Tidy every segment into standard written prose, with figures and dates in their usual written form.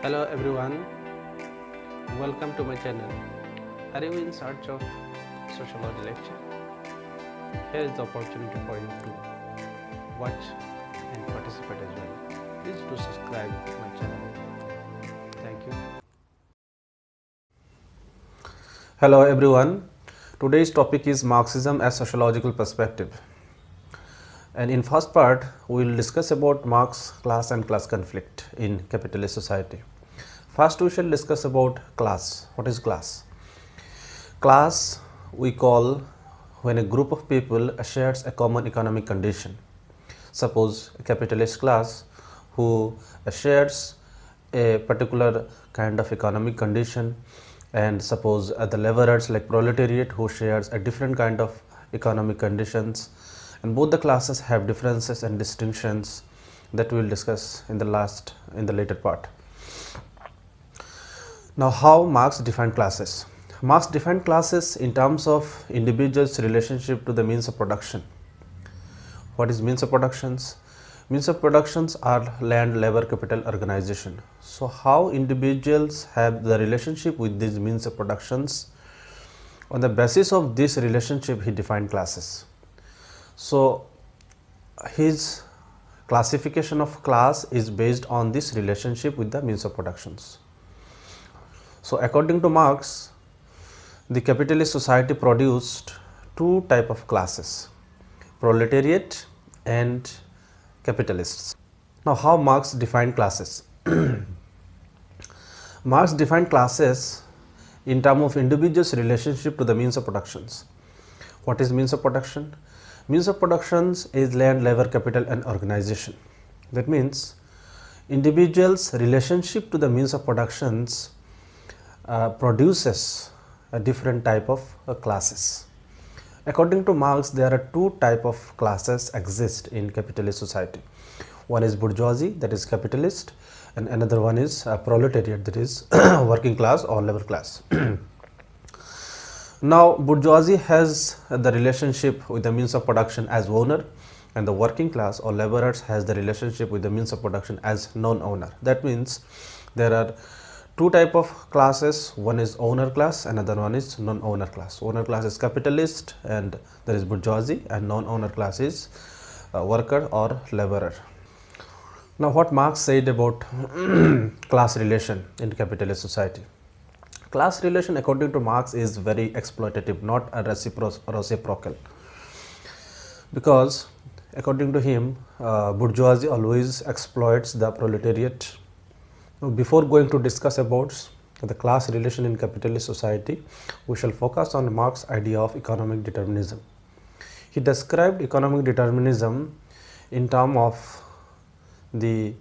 Hello everyone, welcome to my channel. Are you in search of sociology lecture? Here is the opportunity for you to watch and participate as well. Please do subscribe to my channel. Thank you. Hello everyone. Today's topic is Marxism as sociological perspective. And in first part, we will discuss about Marx, class and class conflict in capitalist society. First, we shall discuss about class. What is class? Class we call when a group of people shares a common economic condition. Suppose a capitalist class who shares a particular kind of economic condition, and suppose the laborers like proletariat who shares a different kind of economic conditions, and both the classes have differences and distinctions that we will discuss in the later part. Now, how Marx defined classes? Marx defined classes in terms of individuals' relationship to the means of production. What is means of productions? Means of productions are land, labor, capital, organization. So, how individuals have the relationship with these means of productions? On the basis of this relationship, he defined classes. So, his classification of class is based on this relationship with the means of productions. So, according to Marx, the capitalist society produced two types of classes, proletariat and capitalists. Now, how Marx defined classes? Marx defined classes in terms of individuals' relationship to the means of productions. What is means of production? Means of productions is land, labor, capital and organization. That means individuals' relationship to the means of productions produces a different type of classes. According to Marx, there are two type of classes exist in capitalist society. One is bourgeoisie, that is capitalist, and another one is proletariat, that is working class or labor class. Now, bourgeoisie has the relationship with the means of production as owner, and the working class or laborers has the relationship with the means of production as non-owner. That means there are two type of classes, one is owner class, another one is non-owner class. Owner class is capitalist and there is bourgeoisie, and non-owner class is worker or laborer. Now, what Marx said about class relation in capitalist society? Class relation according to Marx is very exploitative, not a reciprocal, because according to him, bourgeoisie always exploits the proletariat. Before going to discuss about the class relation in capitalist society, we shall focus on Marx's idea of economic determinism. He described economic determinism in terms of the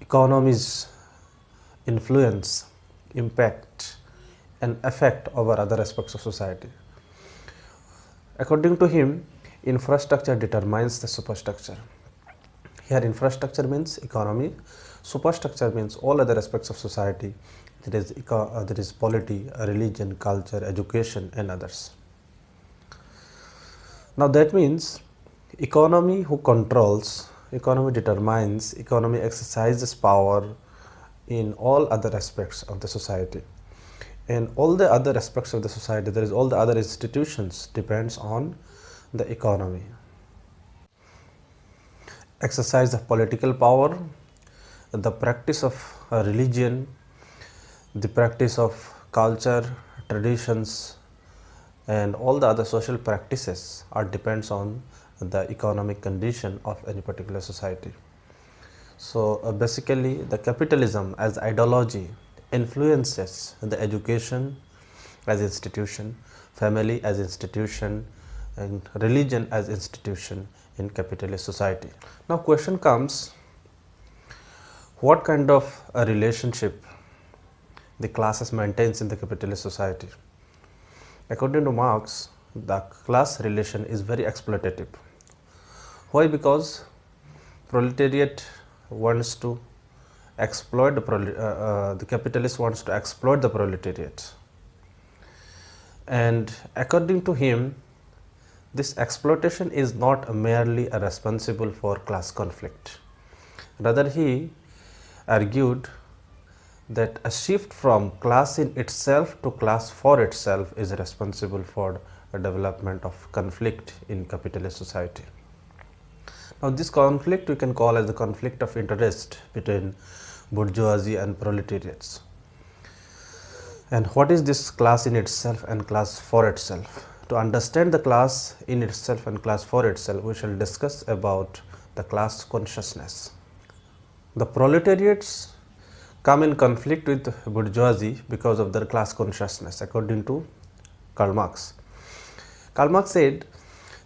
economy's influence, impact and effect over other aspects of society. According to him, infrastructure determines the superstructure. Here infrastructure means economy, superstructure means all other aspects of society, that is polity, religion, culture, education and others. Now, that means economy who controls, economy determines, economy exercises power in all other aspects of the society, and all the other aspects of the society, that is all the other institutions, depends on the economy. Exercise of political power, the practice of religion, the practice of culture, traditions and all the other social practices are depends on the economic condition of any particular society. So, basically the capitalism as ideology influences the education as institution, family as institution and religion as institution in capitalist society. Now, question comes, what kind of a relationship the classes maintains in the capitalist society? According to Marx, the class relation is very exploitative. Why? Because proletariat wants to exploit the capitalist wants to exploit the proletariat, and according to him, this exploitation is not merely responsible for class conflict. Rather, he argued that a shift from class in itself to class for itself is responsible for a development of conflict in capitalist society. Now, this conflict we can call as the conflict of interest between bourgeoisie and proletariats. And what is this class in itself and class for itself? To understand the class in itself and class for itself, we shall discuss about the class consciousness. The proletariats come in conflict with bourgeoisie because of their class consciousness, according to Karl Marx. Karl Marx said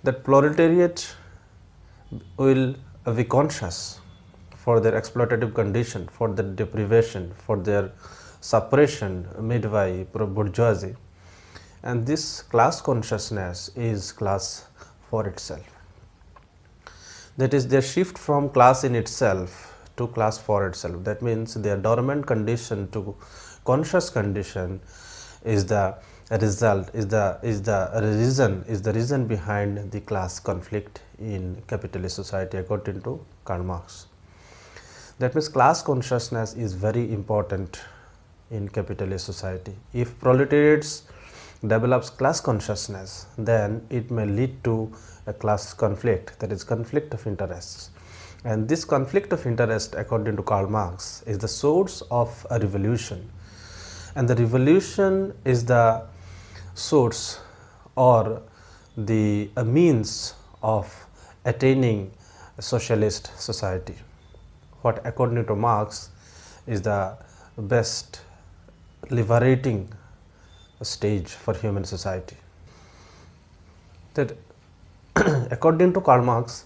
that proletariat will be conscious for their exploitative condition, for their deprivation, for their suppression made by bourgeoisie, and this class consciousness is class for itself. That is, their shift from class in itself to class for itself. That means their dormant condition to conscious condition is the result, is the reason behind the class conflict in capitalist society, according to Karl Marx. That means class consciousness is very important in capitalist society. If proletariats develops class consciousness, then it may lead to a class conflict, that is conflict of interests. And this conflict of interest, according to Karl Marx, is the source of a revolution, and the revolution is the source or the means of attaining a socialist society. What, according to Marx, is the best liberating stage for human society. That according to Karl Marx,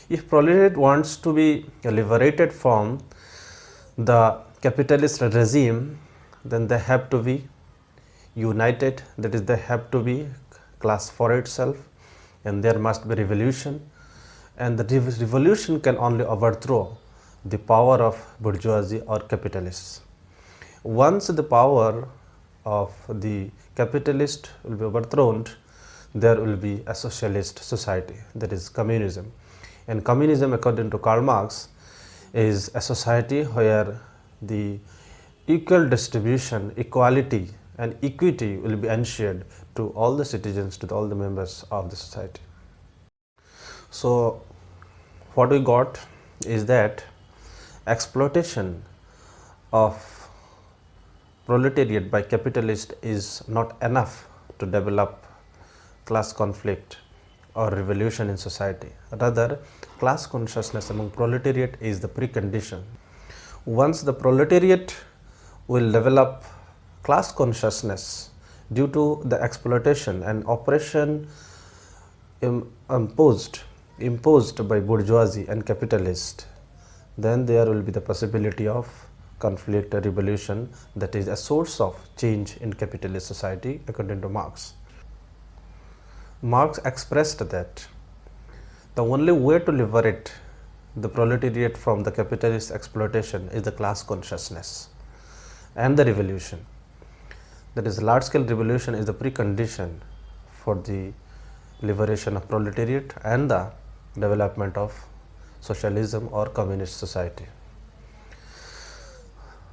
if proletariat wants to be liberated from the capitalist regime, then they have to be united, that is, they have to be class for itself, and there must be revolution, and the revolution can only overthrow the power of bourgeoisie or capitalists. Once the power of the capitalist will be overthrown, there will be a socialist society, that is communism. And communism, according to Karl Marx, is a society where the equal distribution, equality and equity will be ensured to all the citizens, to all the members of the society. So, what we got is that exploitation of proletariat by capitalist is not enough to develop class conflict or revolution in society. Rather, class consciousness among proletariat is the precondition. Once the proletariat will develop class consciousness due to the exploitation and oppression imposed by bourgeoisie and capitalist, then there will be the possibility of conflict or revolution, that is a source of change in capitalist society, according to Marx. Marx expressed that the only way to liberate the proletariat from the capitalist exploitation is the class consciousness and the revolution. That is, large scale revolution is the precondition for the liberation of proletariat and the development of socialism or communist society.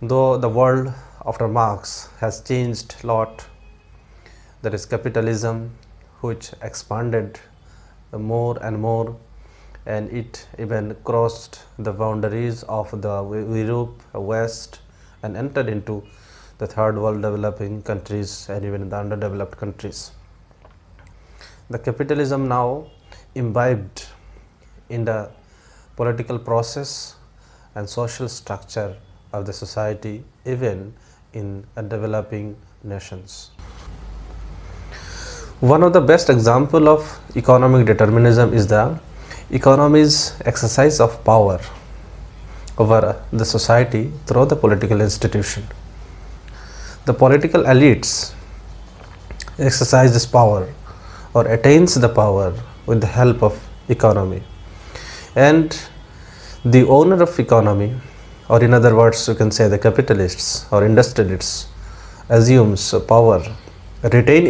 Though the world after Marx has changed a lot, there is capitalism which expanded more and more, and it even crossed the boundaries of the Europe, West, and entered into the third world developing countries and even the underdeveloped countries. The capitalism now imbibed in the political process and social structure of the society, even in developing nations. One of the best example of economic determinism is the economy's exercise of power over the society through the political institution. The political elites exercise this power or attains the power with the help of economy, and the owner of economy, or in other words you can say the capitalists or industrialists, assumes power, retain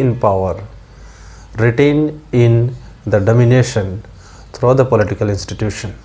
in the domination through the political institution.